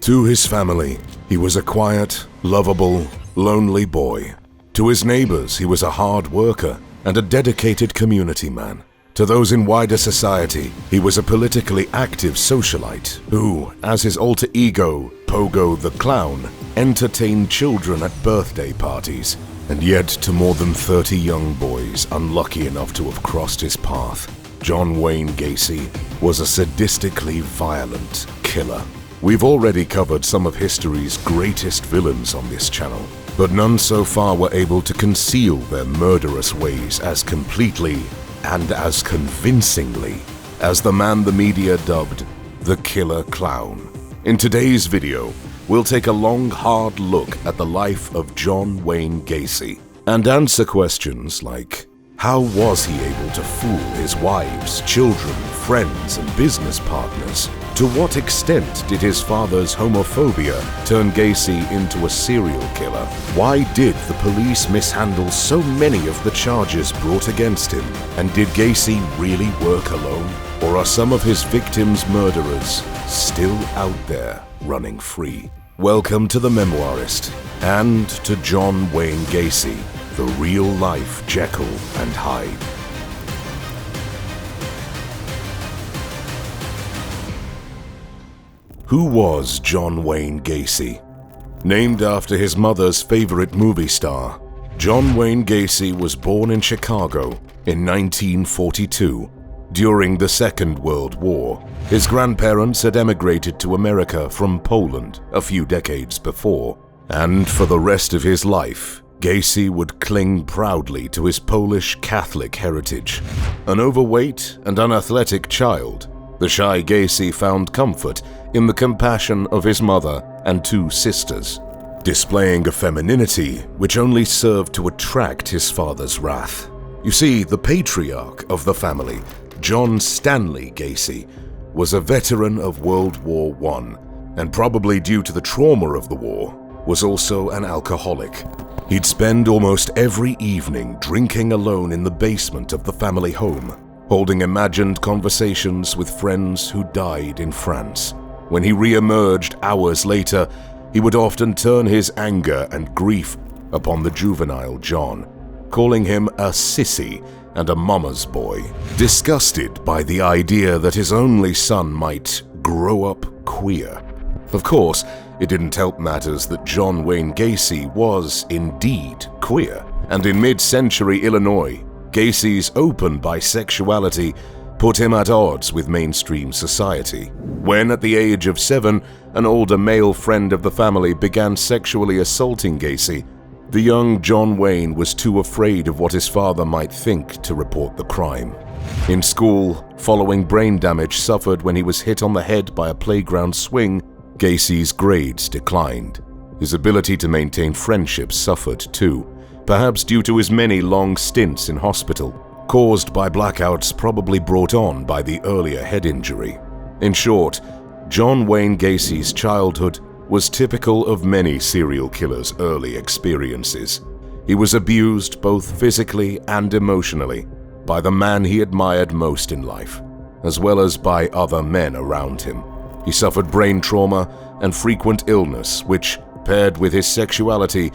To his family, he was a quiet, lovable, lonely boy. To his neighbors, he was a hard worker and a dedicated community man. To those in wider society, he was a politically active socialite who, as his alter ego, Pogo the Clown, entertained children at birthday parties. And yet, to more than 30 young boys unlucky enough to have crossed his path, John Wayne Gacy was a sadistically violent killer. We've already covered some of history's greatest villains on this channel, but none so far were able to conceal their murderous ways as completely and as convincingly as the man the media dubbed the Killer Clown. In today's video, we'll take a long, hard look at the life of John Wayne Gacy and answer questions like, how was he able to fool his wives, children, friends, and business partners? To what extent did his father's homophobia turn Gacy into a serial killer? Why did the police mishandle so many of the charges brought against him? And did Gacy really work alone? Or are some of his victims' murderers still out there running free? Welcome to The Memoirist and to John Wayne Gacy, the real-life Jekyll and Hyde. Who was John Wayne Gacy? Named after his mother's favorite movie star, John Wayne Gacy was born in Chicago in 1942 during the Second World War. His grandparents had emigrated to America from Poland a few decades before, and for the rest of his life, Gacy would cling proudly to his Polish Catholic heritage. An overweight and unathletic child, the shy Gacy found comfort in the compassion of his mother and two sisters, displaying a femininity which only served to attract his father's wrath. You see, the patriarch of the family, John Stanley Gacy, was a veteran of World War I, and probably due to the trauma of the war, was also an alcoholic. He'd spend almost every evening drinking alone in the basement of the family home, holding imagined conversations with friends who died in France. When he re-emerged hours later, he would often turn his anger and grief upon the juvenile John, calling him a sissy and a mama's boy, disgusted by the idea that his only son might grow up queer. Of course, it didn't help matters that John Wayne Gacy was indeed queer, and in mid-century Illinois, Gacy's open bisexuality put him at odds with mainstream society. When, at the age of 7, an older male friend of the family began sexually assaulting Gacy, the young John Wayne was too afraid of what his father might think to report the crime. In school, following brain damage suffered when he was hit on the head by a playground swing, Gacy's grades declined. His ability to maintain friendships suffered too, perhaps due to his many long stints in hospital, caused by blackouts probably brought on by the earlier head injury. In short, John Wayne Gacy's childhood was typical of many serial killers' early experiences. He was abused both physically and emotionally by the man he admired most in life, as well as by other men around him. He suffered brain trauma and frequent illness, which, paired with his sexuality,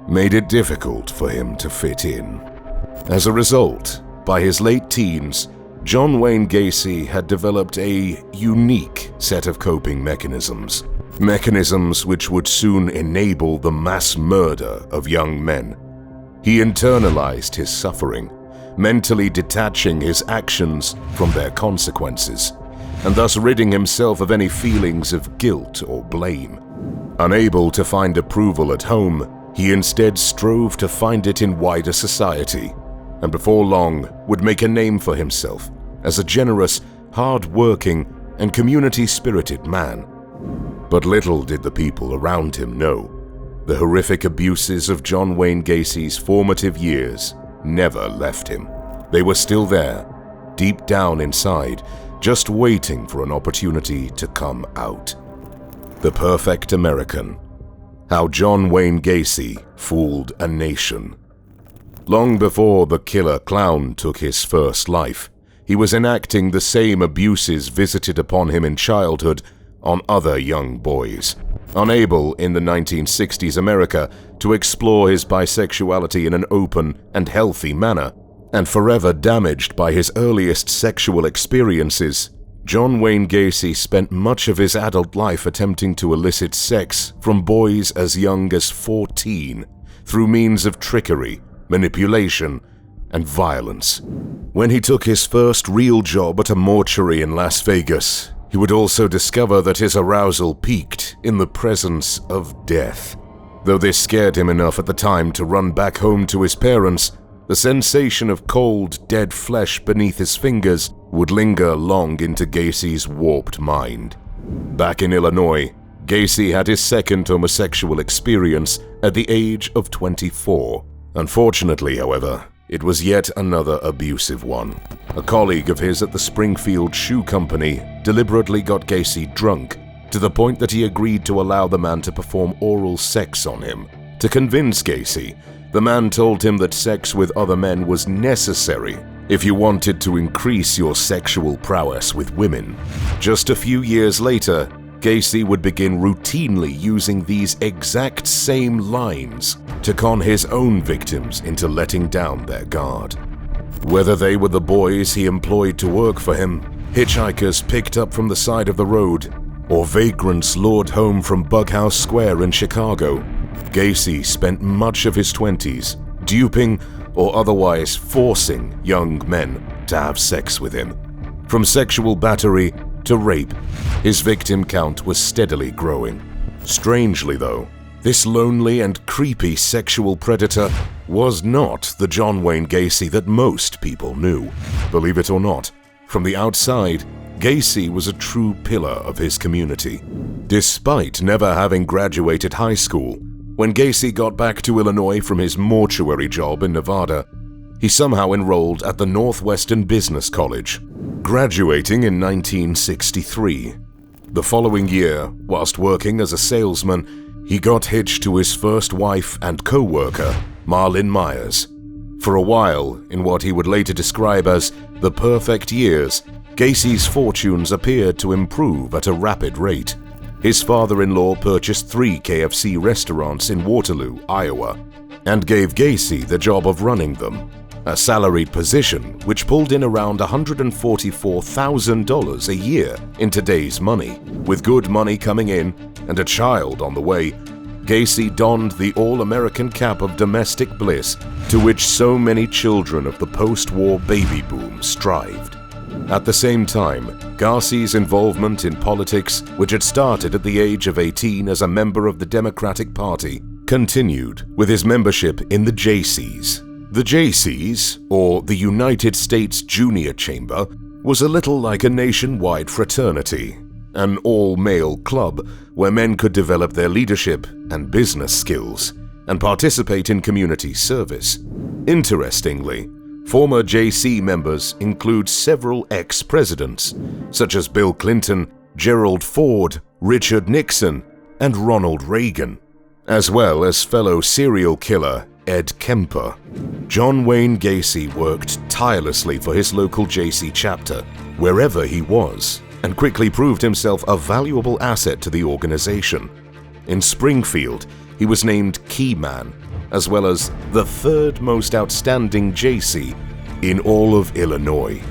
made it difficult for him to fit in. As a result, by his late teens, John Wayne Gacy had developed a unique set of coping mechanisms which would soon enable the mass murder of young men. He internalized his suffering, mentally detaching his actions from their consequences, and thus ridding himself of any feelings of guilt or blame. Unable to find approval at home, he instead strove to find it in wider society, and before long would make a name for himself as a generous, hard-working, and community-spirited man. But little did the people around him know, the horrific abuses of John Wayne Gacy's formative years never left him. They were still there, deep down inside, just waiting for an opportunity to come out. The Perfect American. How John Wayne Gacy fooled a nation. Long before the Killer Clown took his first life, he was enacting the same abuses visited upon him in childhood on other young boys. Unable in the 1960s America to explore his bisexuality in an open and healthy manner, and forever damaged by his earliest sexual experiences, John Wayne Gacy spent much of his adult life attempting to elicit sex from boys as young as 14 through means of trickery, manipulation, and violence. When he took his first real job at a mortuary in Las Vegas, he would also discover that his arousal peaked in the presence of death. Though this scared him enough at the time to run back home to his parents, the sensation of cold, dead flesh beneath his fingers would linger long into Gacy's warped mind. Back in Illinois, Gacy had his second homosexual experience at the age of 24. Unfortunately, however, it was yet another abusive one. A colleague of his at the Springfield Shoe Company deliberately got Gacy drunk to the point that he agreed to allow the man to perform oral sex on him. To convince Gacy, the man told him that sex with other men was necessary if you wanted to increase your sexual prowess with women. Just a few years later, Gacy would begin routinely using these exact same lines to con his own victims into letting down their guard. Whether they were the boys he employed to work for him, hitchhikers picked up from the side of the road, or vagrants lured home from Bughouse Square in Chicago, Gacy spent much of his 20s duping or otherwise forcing young men to have sex with him. From sexual battery to rape, his victim count was steadily growing. Strangely though, this lonely and creepy sexual predator was not the John Wayne Gacy that most people knew. Believe it or not, from the outside, Gacy was a true pillar of his community. Despite never having graduated high school, when Gacy got back to Illinois from his mortuary job in Nevada, he somehow enrolled at the Northwestern Business College, graduating in 1963. The following year, whilst working as a salesman, he got hitched to his first wife and co-worker, Marlyn Myers. For a while, in what he would later describe as the perfect years, Gacy's fortunes appeared to improve at a rapid rate. His father-in-law purchased 3 KFC restaurants in Waterloo, Iowa, and gave Gacy the job of running them, a salaried position which pulled in around $144,000 a year in today's money. With good money coming in and a child on the way, Gacy donned the all-American cap of domestic bliss to which so many children of the post-war baby boom strived. At the same time, Gacy's involvement in politics, which had started at the age of 18 as a member of the Democratic Party, continued with his membership in the Jaycees. The Jaycees, or the United States Junior Chamber, was a little like a nationwide fraternity, an all-male club where men could develop their leadership and business skills and participate in community service. Interestingly, former JC members include several ex-presidents, such as Bill Clinton, Gerald Ford, Richard Nixon, and Ronald Reagan, as well as fellow serial killer Ed Kemper. John Wayne Gacy worked tirelessly for his local JC chapter, wherever he was, and quickly proved himself a valuable asset to the organization. In Springfield, he was named Key Man, as well as the 3rd most outstanding JC in all of Illinois.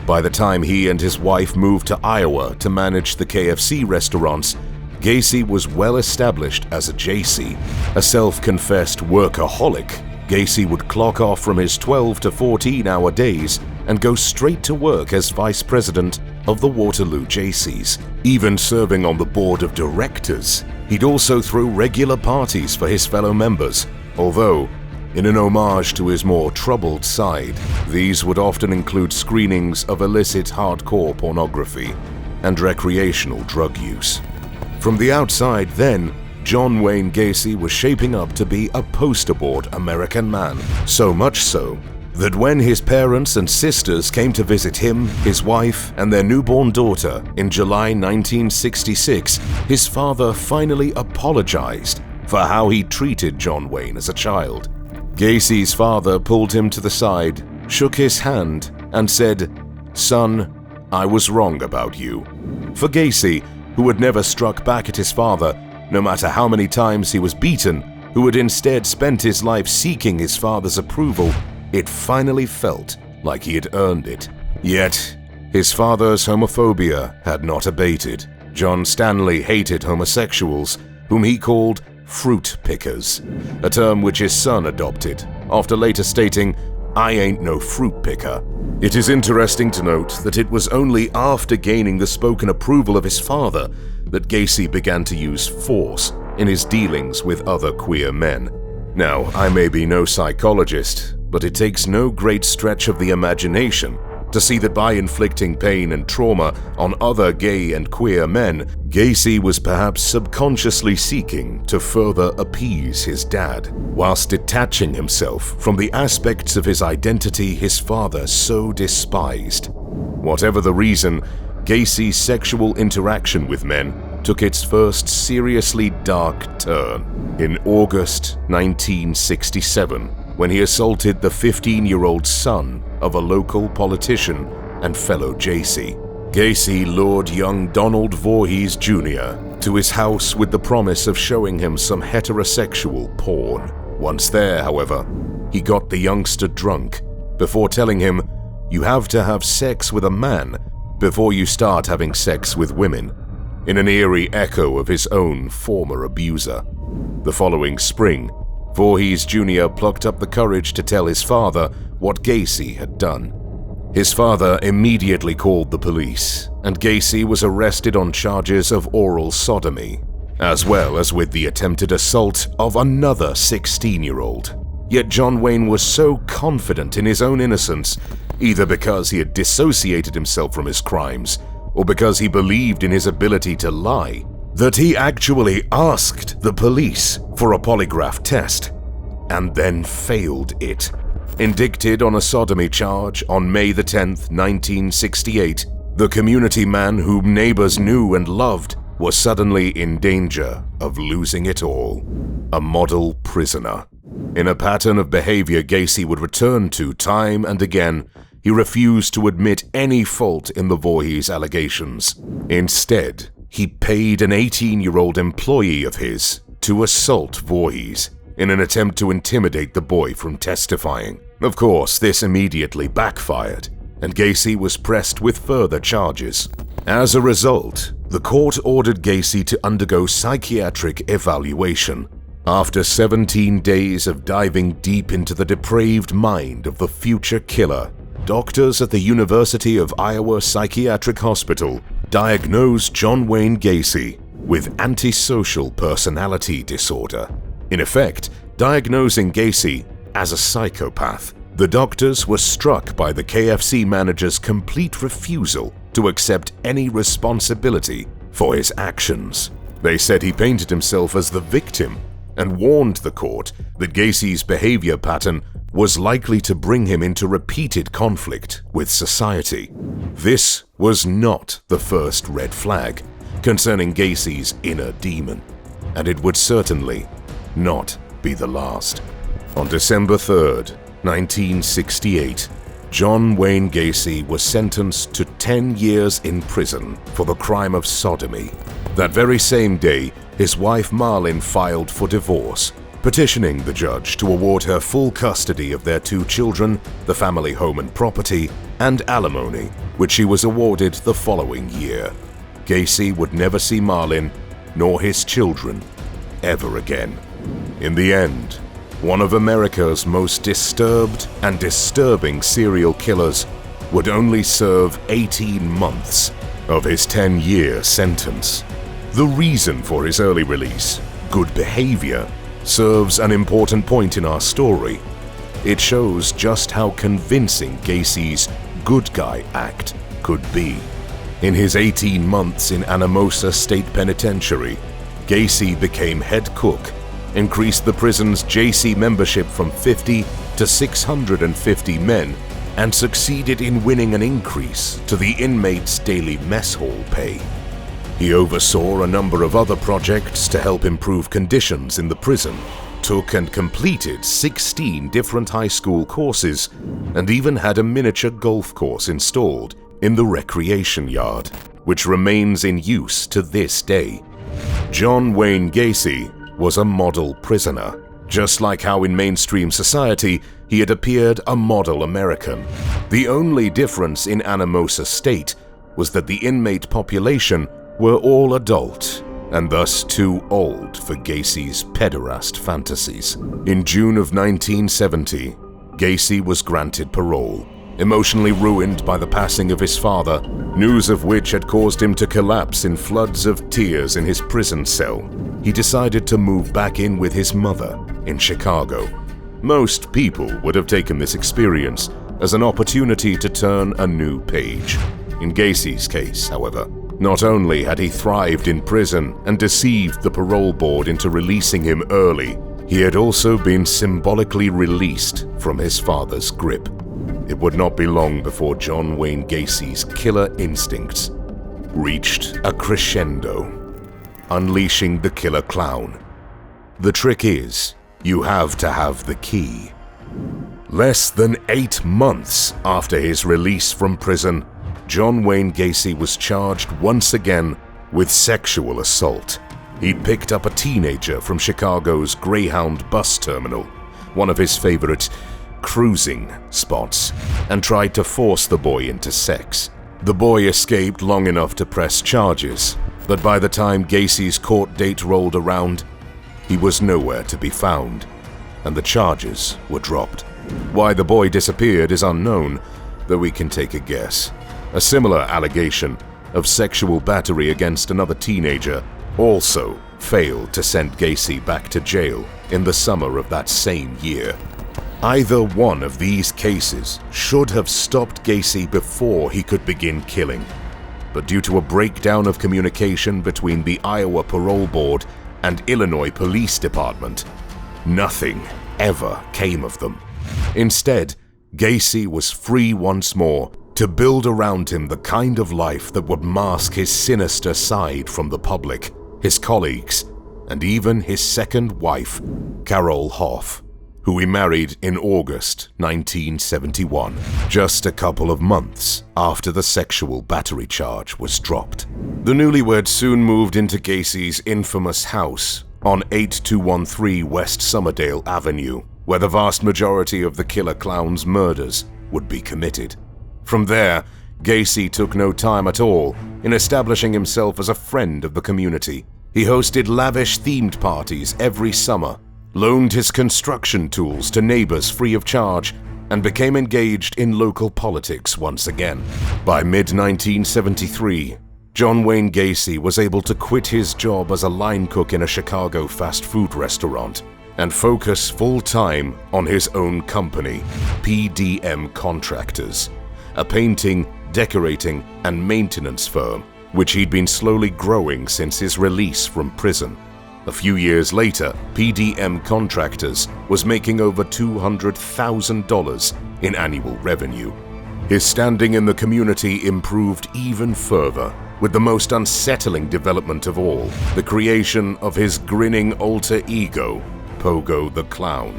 By the time he and his wife moved to Iowa to manage the KFC restaurants, Gacy was well established as a JC. A self-confessed workaholic, Gacy would clock off from his 12 to 14-hour days and go straight to work as vice president of the Waterloo Jaycees. Even serving on the board of directors, he'd also throw regular parties for his fellow members, although, in an homage to his more troubled side, these would often include screenings of illicit hardcore pornography and recreational drug use. From the outside then, John Wayne Gacy was shaping up to be a poster board American man, so much so that when his parents and sisters came to visit him, his wife, and their newborn daughter in July 1966, his father finally apologized for how he treated John Wayne as a child. Gacy's father pulled him to the side, shook his hand, and said, "Son, I was wrong about you." For Gacy, who had never struck back at his father, no matter how many times he was beaten, who had instead spent his life seeking his father's approval, it finally felt like he had earned it. Yet, his father's homophobia had not abated. John Stanley hated homosexuals, whom he called fruit pickers, a term which his son adopted, after later stating, "I ain't no fruit picker." It is interesting to note that it was only after gaining the spoken approval of his father that Gacy began to use force in his dealings with other queer men. Now, I may be no psychologist, but it takes no great stretch of the imagination to see that by inflicting pain and trauma on other gay and queer men, Gacy was perhaps subconsciously seeking to further appease his dad, whilst detaching himself from the aspects of his identity his father so despised. Whatever the reason, Gacy's sexual interaction with men took its first seriously dark turn in August 1967, when he assaulted the 15-year-old son of a local politician and fellow Gacy. Gacy lured young Donald Voorhees Jr. to his house with the promise of showing him some heterosexual porn. Once there, however, he got the youngster drunk before telling him, "You have to have sex with a man before you start having sex with women," in an eerie echo of his own former abuser. The following spring, Voorhees Jr. plucked up the courage to tell his father what Gacy had done. His father immediately called the police, and Gacy was arrested on charges of oral sodomy, as well as with the attempted assault of another 16-year-old. Yet John Wayne was so confident in his own innocence, either because he had dissociated himself from his crimes, or because he believed in his ability to lie, that he actually asked the police for a polygraph test, and then failed it. Indicted on a sodomy charge on May the 10th, 1968, the community man whom neighbors knew and loved was suddenly in danger of losing it all. A model prisoner. In a pattern of behavior Gacy would return to time and again, he refused to admit any fault in the Voorhees allegations. Instead, he paid an 18-year-old employee of his to assault Voorhees in an attempt to intimidate the boy from testifying. Of course, this immediately backfired, and Gacy was pressed with further charges. As a result, the court ordered Gacy to undergo psychiatric evaluation. After 17 days of diving deep into the depraved mind of the future killer, doctors at the University of Iowa Psychiatric Hospital diagnosed John Wayne Gacy with antisocial personality disorder, in effect, diagnosing Gacy as a psychopath. The doctors were struck by the KFC manager's complete refusal to accept any responsibility for his actions. They said he painted himself as the victim and warned the court that Gacy's behavior pattern was likely to bring him into repeated conflict with society. This was not the first red flag concerning Gacy's inner demon, and it would certainly not be the last. On December 3rd, 1968, John Wayne Gacy was sentenced to 10 years in prison for the crime of sodomy. That very same day, his wife Marlin filed for divorce, petitioning the judge to award her full custody of their 2 children, the family home and property, and alimony, which she was awarded the following year. Gacy would never see Marlin, nor his children, ever again. In the end, one of America's most disturbed and disturbing serial killers would only serve 18 months of his 10-year sentence. The reason for his early release, good behavior, serves an important point in our story. It shows just how convincing Gacy's good guy act could be. In his 18 months in Anamosa State Penitentiary, Gacy became head cook, increased the prison's JC membership from 50 to 650 men, and succeeded in winning an increase to the inmates' daily mess hall pay. He oversaw a number of other projects to help improve conditions in the prison, took and completed 16 different high school courses, and even had a miniature golf course installed in the recreation yard. which remains in use to this day. John Wayne Gacy was a model prisoner. Just like how in mainstream society, he had appeared a model American. The only difference in Anamosa State was that the inmate population were all adult and thus too old for Gacy's pederast fantasies. In June of 1970, Gacy was granted parole. Emotionally ruined by the passing of his father, news of which had caused him to collapse in floods of tears in his prison cell, he decided to move back in with his mother in Chicago. Most people would have taken this experience as an opportunity to turn a new page. In Gacy's case, however, not only had he thrived in prison and deceived the parole board into releasing him early, he had also been symbolically released from his father's grip. It would not be long before John Wayne Gacy's killer instincts reached a crescendo, unleashing the killer clown. The trick is, you have to have the key. Less than 8 months after his release from prison, John Wayne Gacy was charged once again with sexual assault. He'd picked up a teenager from Chicago's Greyhound bus terminal, one of his favorite cruising spots, and tried to force the boy into sex. The boy escaped long enough to press charges, but by the time Gacy's court date rolled around, he was nowhere to be found, and the charges were dropped. Why the boy disappeared is unknown, though we can take a guess. A similar allegation of sexual battery against another teenager also failed to send Gacy back to jail in the summer of that same year. Either one of these cases should have stopped Gacy before he could begin killing, but due to a breakdown of communication between the Iowa Parole Board and Illinois Police Department, nothing ever came of them. Instead, Gacy was free once more to build around him the kind of life that would mask his sinister side from the public, his colleagues, and even his second wife, Carol Hoff, who he married in August 1971, just a couple of months after the sexual battery charge was dropped. The newlyweds soon moved into Gacy's infamous house on 8213 West Summerdale Avenue, where the vast majority of the killer clown's murders would be committed. From there, Gacy took no time at all in establishing himself as a friend of the community. He hosted lavish themed parties every summer, loaned his construction tools to neighbors free of charge, and became engaged in local politics once again. By mid-1973, John Wayne Gacy was able to quit his job as a line cook in a Chicago fast food restaurant and focus full-time on his own company, PDM Contractors, a painting, decorating, and maintenance firm, which he'd been slowly growing since his release from prison. A few years later, PDM Contractors was making over $200,000 in annual revenue. His standing in the community improved even further, with the most unsettling development of all, the creation of his grinning alter ego, Pogo the Clown.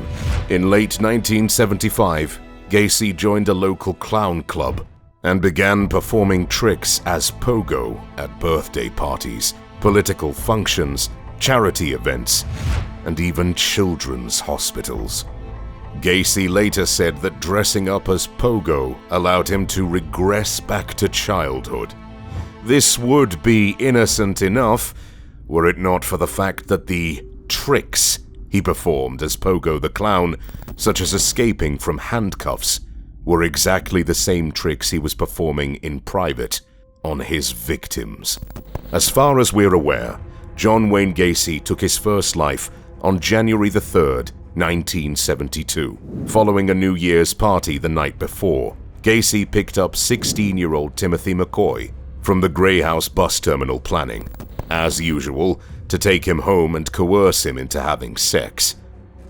In late 1975, Gacy joined a local clown club and began performing tricks as Pogo at birthday parties, political functions, charity events, and even children's hospitals. Gacy later said that dressing up as Pogo allowed him to regress back to childhood. This would be innocent enough were it not for the fact that the tricks he performed as Pogo the Clown, such as escaping from handcuffs, were exactly the same tricks he was performing in private on his victims. As far as we're aware, John Wayne Gacy took his first life on January the 3rd, 1972. Following a New Year's party the night before, Gacy picked up 16-year-old Timothy McCoy from the Greyhound bus terminal planning, as usual, to take him home and coerce him into having sex.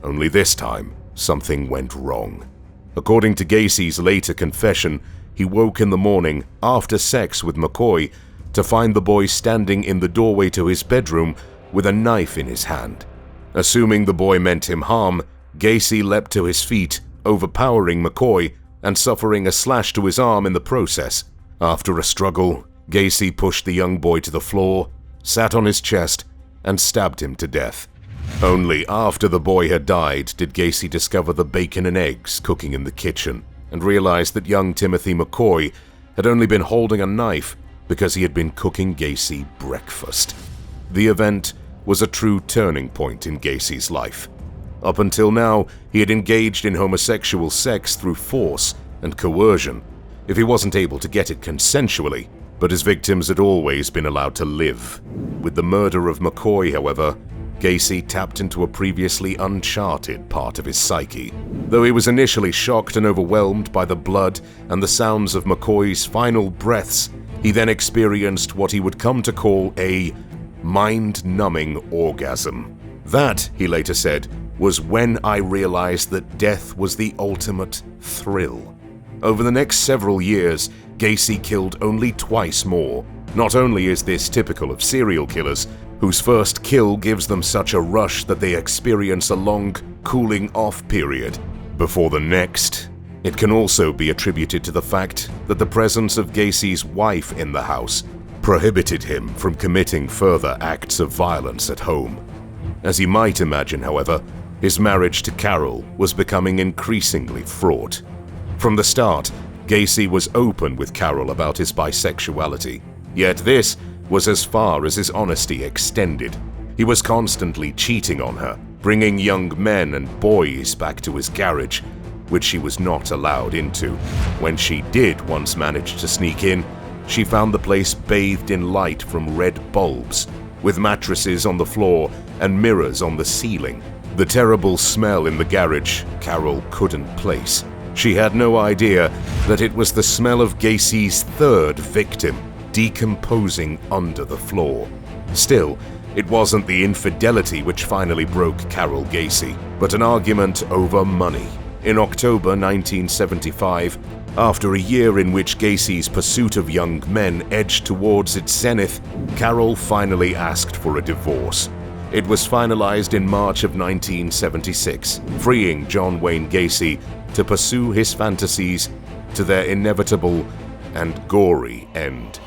Only this time, something went wrong. According to Gacy's later confession, he woke in the morning after sex with McCoy to find the boy standing in the doorway to his bedroom with a knife in his hand. Assuming the boy meant him harm, Gacy leapt to his feet, overpowering McCoy and suffering a slash to his arm in the process. After a struggle, Gacy pushed the young boy to the floor, sat on his chest, and stabbed him to death. Only after the boy had died did Gacy discover the bacon and eggs cooking in the kitchen and realized that young Timothy McCoy had only been holding a knife because he had been cooking Gacy breakfast. The event was a true turning point in Gacy's life. Up until now, he had engaged in homosexual sex through force and coercion, if he wasn't able to get it consensually, but his victims had always been allowed to live. With the murder of McCoy, however, Gacy tapped into a previously uncharted part of his psyche. Though he was initially shocked and overwhelmed by the blood and the sounds of McCoy's final breaths, he then experienced what he would come to call a mind-numbing orgasm. That, he later said, was when I realized that death was the ultimate thrill. Over the next several years, Gacy killed only twice more. Not only is this typical of serial killers, whose first kill gives them such a rush that they experience a long cooling-off period before the next, it can also be attributed to the fact that the presence of Gacy's wife in the house prohibited him from committing further acts of violence at home. As you might imagine, however, his marriage to Carol was becoming increasingly fraught. From the start, Gacy was open with Carol about his bisexuality, yet this was as far as his honesty extended. He was constantly cheating on her, bringing young men and boys back to his garage, which she was not allowed into. When she did once manage to sneak in, she found the place bathed in light from red bulbs, with mattresses on the floor and mirrors on the ceiling. The terrible smell in the garage Carol couldn't place. She had no idea that it was the smell of Gacy's third victim, decomposing under the floor. Still, it wasn't the infidelity which finally broke Carol Gacy, but an argument over money. In October 1975, after a year in which Gacy's pursuit of young men edged towards its zenith, Carol finally asked for a divorce. It was finalized in March of 1976, freeing John Wayne Gacy to pursue his fantasies to their inevitable and gory end.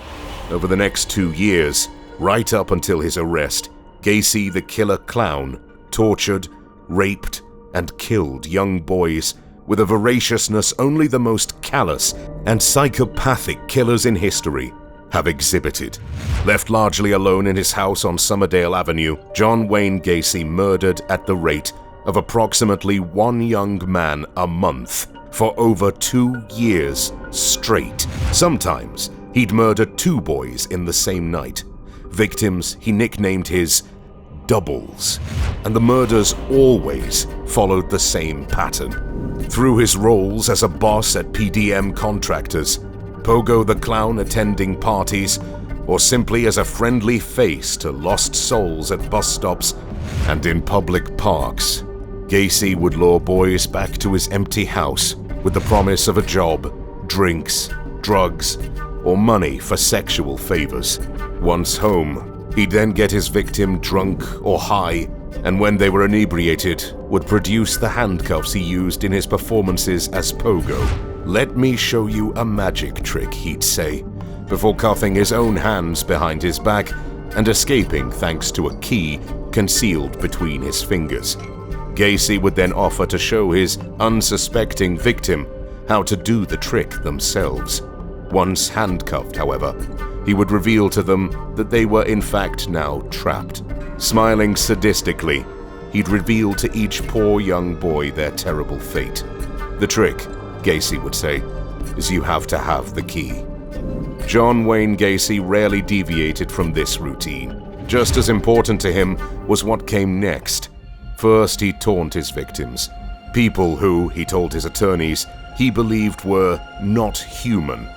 Over the next 2 years, right up until his arrest, Gacy the Killer Clown tortured, raped, and killed young boys with a voraciousness only the most callous and psychopathic killers in history have exhibited. Left largely alone in his house on Summerdale Avenue, John Wayne Gacy murdered at the rate of approximately one young man a month for over 2 years straight. Sometimes he'd murder 2 boys in the same night. Victims he nicknamed his doubles, and the murders always followed the same pattern. Through his roles as a boss at PDM contractors, Pogo the Clown attending parties, or simply as a friendly face to lost souls at bus stops and in public parks, Gacy would lure boys back to his empty house with the promise of a job, drinks, drugs, or money for sexual favors. Once home, he'd then get his victim drunk or high, and when they were inebriated, would produce the handcuffs he used in his performances as Pogo. "Let me show you a magic trick," he'd say, before cuffing his own hands behind his back and escaping thanks to a key concealed between his fingers. Gacy would then offer to show his unsuspecting victim how to do the trick themselves. Once handcuffed, however, he would reveal to them that they were in fact now trapped. Smiling sadistically, he'd reveal to each poor young boy their terrible fate. "The trick," Gacy would say, "is you have to have the key." John Wayne Gacy rarely deviated from this routine. Just as important to him was what came next. First, he'd taunt his victims, people who, he told his attorneys, he believed were not human.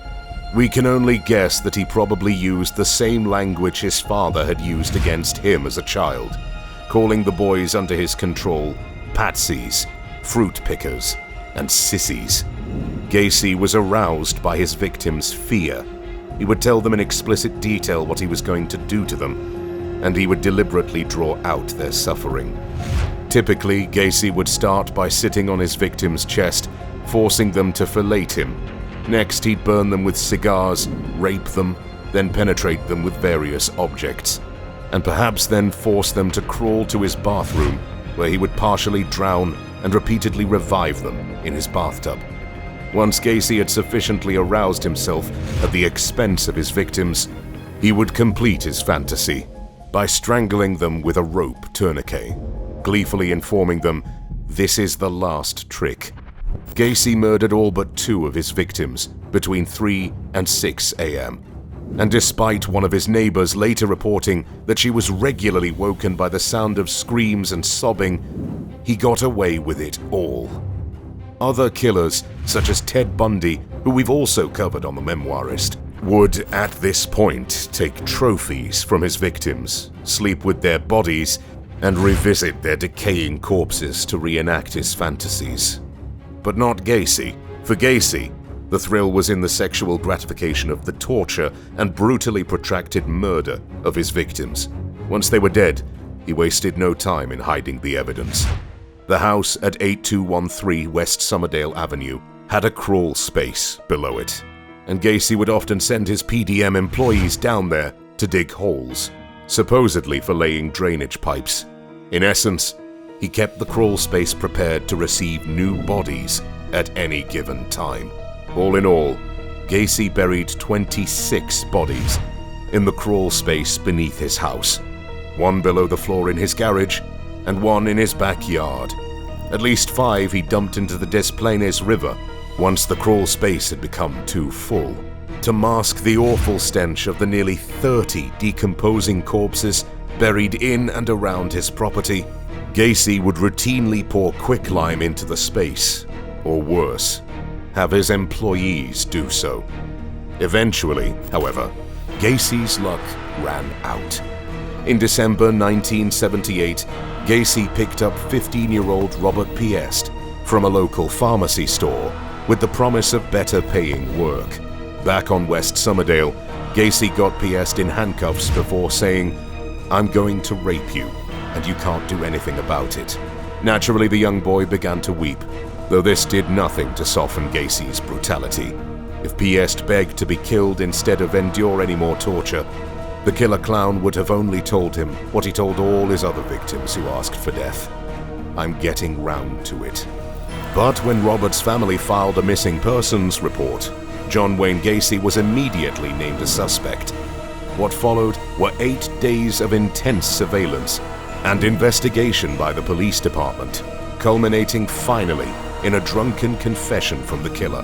We can only guess that he probably used the same language his father had used against him as a child, calling the boys under his control patsies, fruit pickers, and sissies. Gacy was aroused by his victims' fear. He would tell them in explicit detail what he was going to do to them, and he would deliberately draw out their suffering. Typically, Gacy would start by sitting on his victim's chest, forcing them to fillet him. Next, he'd burn them with cigars, rape them, then penetrate them with various objects, and perhaps then force them to crawl to his bathroom, where he would partially drown and repeatedly revive them in his bathtub. Once Gacy had sufficiently aroused himself at the expense of his victims, he would complete his fantasy by strangling them with a rope tourniquet, gleefully informing them, "This is the last trick." Gacy murdered all but 2 of his victims between 3 and 6 a.m. And despite one of his neighbors later reporting that she was regularly woken by the sound of screams and sobbing, he got away with it all. Other killers, such as Ted Bundy, who we've also covered on The Memoirist, would at this point take trophies from his victims, sleep with their bodies, and revisit their decaying corpses to reenact his fantasies. But not Gacy. For Gacy, the thrill was in the sexual gratification of the torture and brutally protracted murder of his victims. Once they were dead, he wasted no time in hiding the evidence. The house at 8213 West Summerdale Avenue had a crawl space below it, and Gacy would often send his PDM employees down there to dig holes, supposedly for laying drainage pipes. In essence, he kept the crawl space prepared to receive new bodies at any given time. All in all, Gacy buried 26 bodies in the crawl space beneath his house, 1 below the floor in his garage and 1 in his backyard. At least 5 he dumped into the Des Plaines River once the crawl space had become too full. To mask the awful stench of the nearly 30 decomposing corpses buried in and around his property, Gacy would routinely pour quicklime into the space, or worse, have his employees do so. Eventually, however, Gacy's luck ran out. In December 1978, Gacy picked up 15-year-old Robert Piest from a local pharmacy store with the promise of better paying work. Back on West Summerdale, Gacy got Piest in handcuffs before saying, "I'm going to rape you, and you can't do anything about it." Naturally, the young boy began to weep, though this did nothing to soften Gacy's brutality. If Piest begged to be killed instead of endure any more torture, the killer clown would have only told him what he told all his other victims who asked for death: "I'm getting round to it." But when Robert's family filed a missing persons report, John Wayne Gacy was immediately named a suspect. What followed were 8 days of intense surveillance and investigation by the police department, culminating finally in a drunken confession from the killer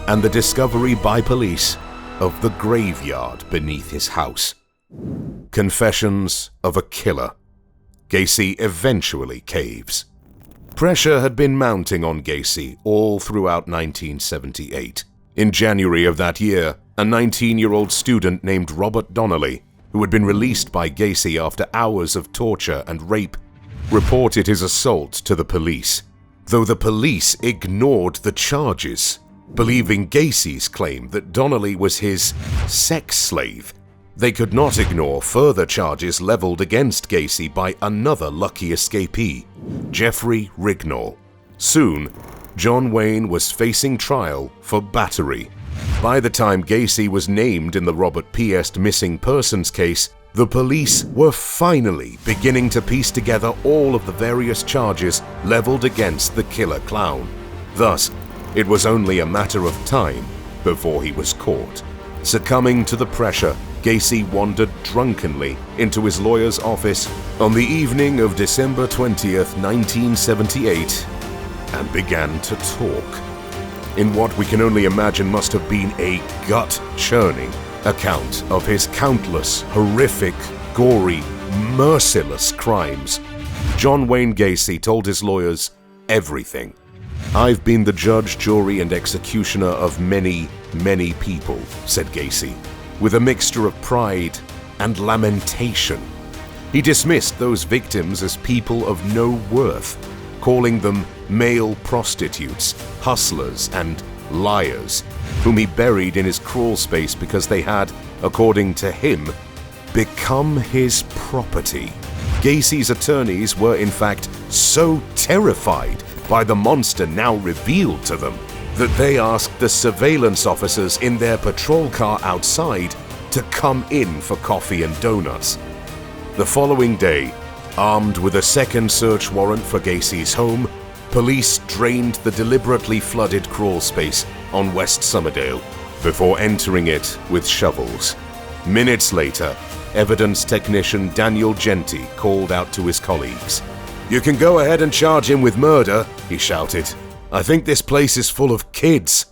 and the discovery by police of the graveyard beneath his house. Confessions of a killer. Gacy eventually caves. Pressure had been mounting on Gacy all throughout 1978. In January of that year, a 19-year-old student named Robert Donnelly, who had been released by Gacy after hours of torture and rape, reported his assault to the police, though the police ignored the charges, believing Gacy's claim that Donnelly was his sex slave. They could not ignore further charges leveled against Gacy by another lucky escapee, Jeffrey Rignall. Soon, John Wayne was facing trial for battery. By the time Gacy was named in the Robert Piest missing persons case, the police were finally beginning to piece together all of the various charges leveled against the killer clown. Thus, it was only a matter of time before he was caught. Succumbing to the pressure, Gacy wandered drunkenly into his lawyer's office on the evening of December 20th, 1978, and began to talk. In what we can only imagine must have been a gut-churning account of his countless, horrific, gory, merciless crimes, John Wayne Gacy told his lawyers everything. "I've been the judge, jury, and executioner of many, many people," said Gacy, with a mixture of pride and lamentation. He dismissed those victims as people of no worth, calling them male prostitutes, hustlers, and liars, whom he buried in his crawl space because they had, according to him, become his property. Gacy's attorneys were in fact so terrified by the monster now revealed to them that they asked the surveillance officers in their patrol car outside to come in for coffee and donuts. The following day, armed with a second search warrant for Gacy's home, police drained the deliberately flooded crawl space on West Somerdale before entering it with shovels. Minutes later, evidence technician Daniel Genty called out to his colleagues. "You can go ahead and charge him with murder," he shouted. "I think this place is full of kids."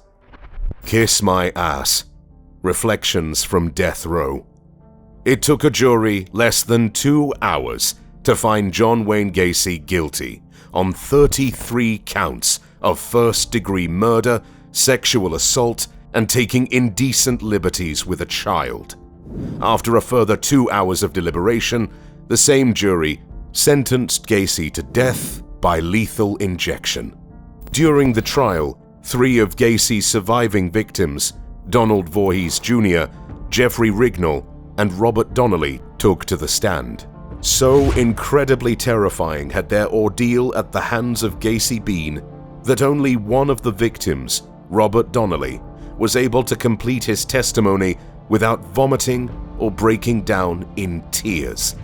Kiss my ass. Reflections from Death Row. It took a jury less than 2 hours to find John Wayne Gacy guilty on 33 counts of first-degree murder, sexual assault, and taking indecent liberties with a child. After a further 2 hours of deliberation, the same jury sentenced Gacy to death by lethal injection. During the trial, 3 of Gacy's surviving victims, Donald Voorhees Jr., Jeffrey Rignall, and Robert Donnelly, took to the stand. So incredibly terrifying had their ordeal at the hands of Gacy been that only one of the victims, Robert Donnelly, was able to complete his testimony without vomiting or breaking down in tears.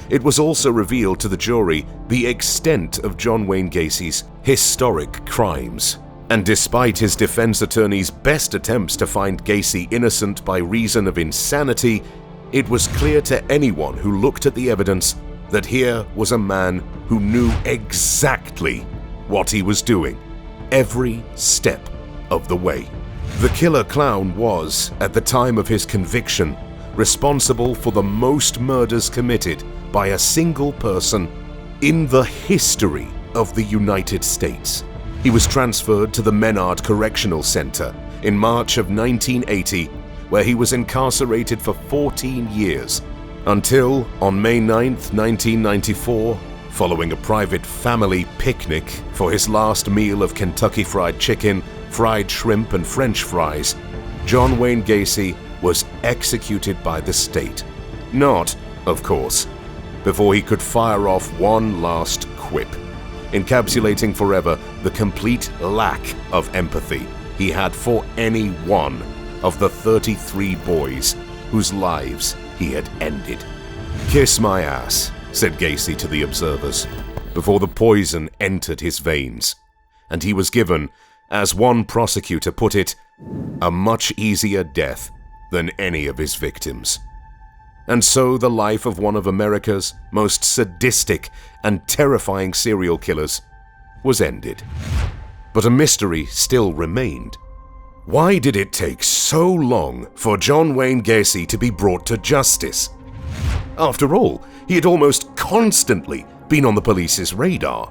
It was also revealed to the jury the extent of John Wayne Gacy's historic crimes. And despite his defense attorney's best attempts to find Gacy innocent by reason of insanity, it was clear to anyone who looked at the evidence that here was a man who knew exactly what he was doing, every step of the way. The killer clown was, at the time of his conviction, responsible for the most murders committed by a single person in the history of the United States. He was transferred to the Menard Correctional Center in March of 1980, where he was incarcerated for 14 years, until on May 9, 1994, following a private family picnic for his last meal of Kentucky Fried Chicken, fried shrimp, and French fries, John Wayne Gacy was executed by the state. Not, of course, before he could fire off one last quip, encapsulating forever the complete lack of empathy he had for any one of the 33 boys whose lives he had ended. "Kiss my ass," said Gacy to the observers, before the poison entered his veins, and he was given, as one prosecutor put it, a much easier death than any of his victims. And so the life of one of America's most sadistic and terrifying serial killers was ended. But a mystery still remained. Why did it take so long for John Wayne Gacy to be brought to justice? After all, he had almost constantly been on the police's radar.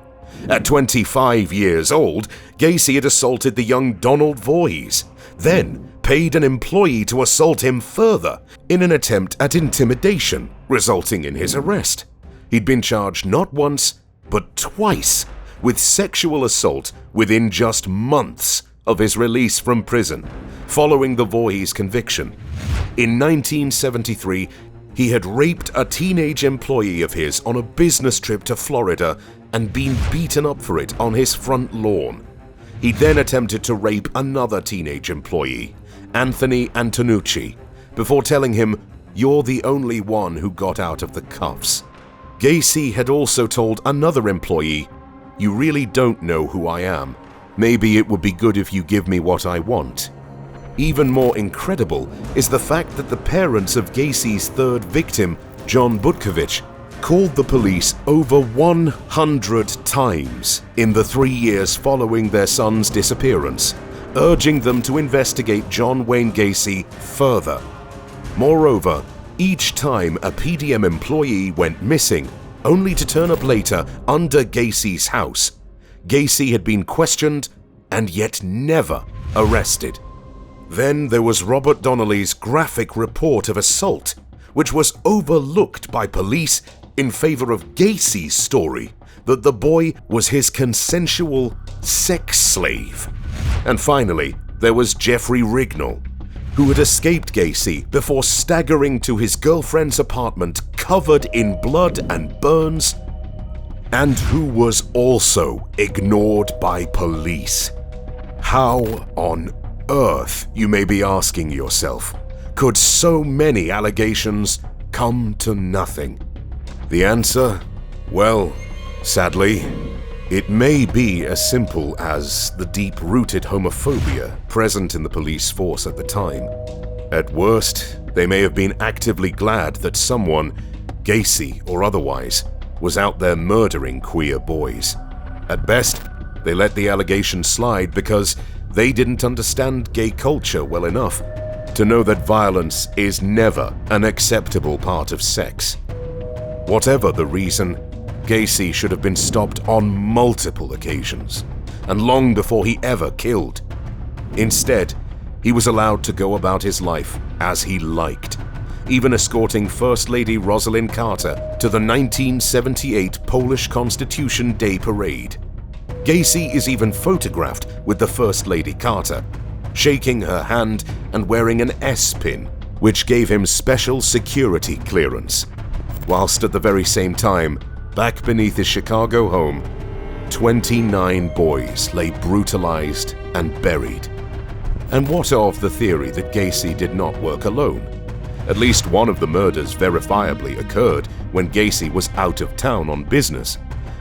At 25 years old, Gacy had assaulted the young Donald Voorhees, then paid an employee to assault him further in an attempt at intimidation, resulting in his arrest. He'd been charged not once, but twice with sexual assault within just months of his release from prison, following the Voorhees conviction. In 1973, he had raped a teenage employee of his on a business trip to Florida and been beaten up for it on his front lawn. He then attempted to rape another teenage employee, Anthony Antonucci, before telling him, "You're the only one who got out of the cuffs." Gacy had also told another employee, "You really don't know who I am. Maybe it would be good if you give me what I want." Even more incredible is the fact that the parents of Gacy's third victim, John Butkovich, called the police over 100 times in the 3 years following their son's disappearance, urging them to investigate John Wayne Gacy further. Moreover, each time a PDM employee went missing, only to turn up later under Gacy's house, Gacy had been questioned and yet never arrested. Then there was Robert Donnelly's graphic report of assault, which was overlooked by police in favor of Gacy's story that the boy was his consensual sex slave. And finally, there was Jeffrey Rignall, who had escaped Gacy before staggering to his girlfriend's apartment covered in blood and burns, and who was also ignored by police. How on earth, you may be asking yourself, Could so many allegations come to nothing? The answer? Well, sadly, it may be as simple as the deep-rooted homophobia present in the police force at the time. At worst, they may have been actively glad that someone, Gacy or otherwise, was out there murdering queer boys. At best, they let the allegation slide because they didn't understand gay culture well enough to know that violence is never an acceptable part of sex. Whatever the reason, Gacy should have been stopped on multiple occasions, and long before he ever killed. Instead, he was allowed to go about his life as he liked, even escorting First Lady Rosalind Carter to the 1978 Polish Constitution Day Parade. Gacy is even photographed with the First Lady Carter, shaking her hand and wearing an S-pin, which gave him special security clearance. Whilst at the very same time, back beneath his Chicago home, 29 boys lay brutalized and buried. And what of the theory that Gacy did not work alone? At least one of the murders verifiably occurred when Gacy was out of town on business,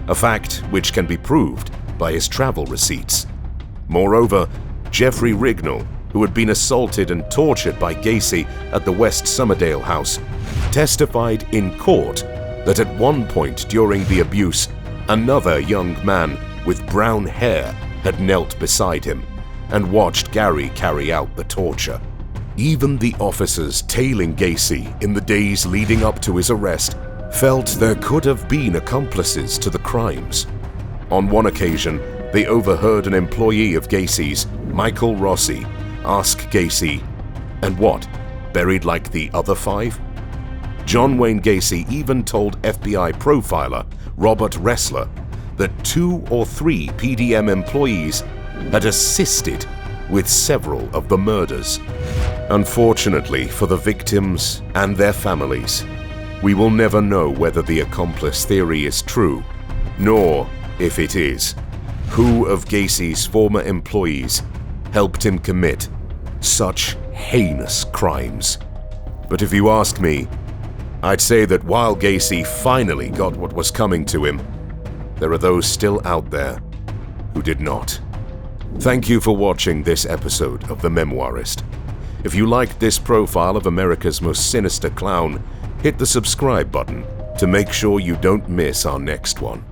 a fact which can be proved by his travel receipts. Moreover, Jeffrey Rignall, who had been assaulted and tortured by Gacy at the West Somerdale house, testified in court that at one point during the abuse, another young man with brown hair had knelt beside him and watched Gary carry out the torture. Even the officers tailing Gacy in the days leading up to his arrest felt there could have been accomplices to the crimes. On one occasion, they overheard an employee of Gacy's, Michael Rossi, ask Gacy, "And what, buried like the other 5? John Wayne Gacy even told FBI profiler Robert Ressler that 2 or 3 PDM employees had assisted with several of the murders. Unfortunately for the victims and their families, we will never know whether the accomplice theory is true, nor, if it is, who of Gacy's former employees helped him commit such heinous crimes. But if you ask me, I'd say that while Gacy finally got what was coming to him, there are those still out there who did not. Thank you for watching this episode of The Memoirist. If you liked this profile of America's most sinister clown, hit the subscribe button to make sure you don't miss our next one.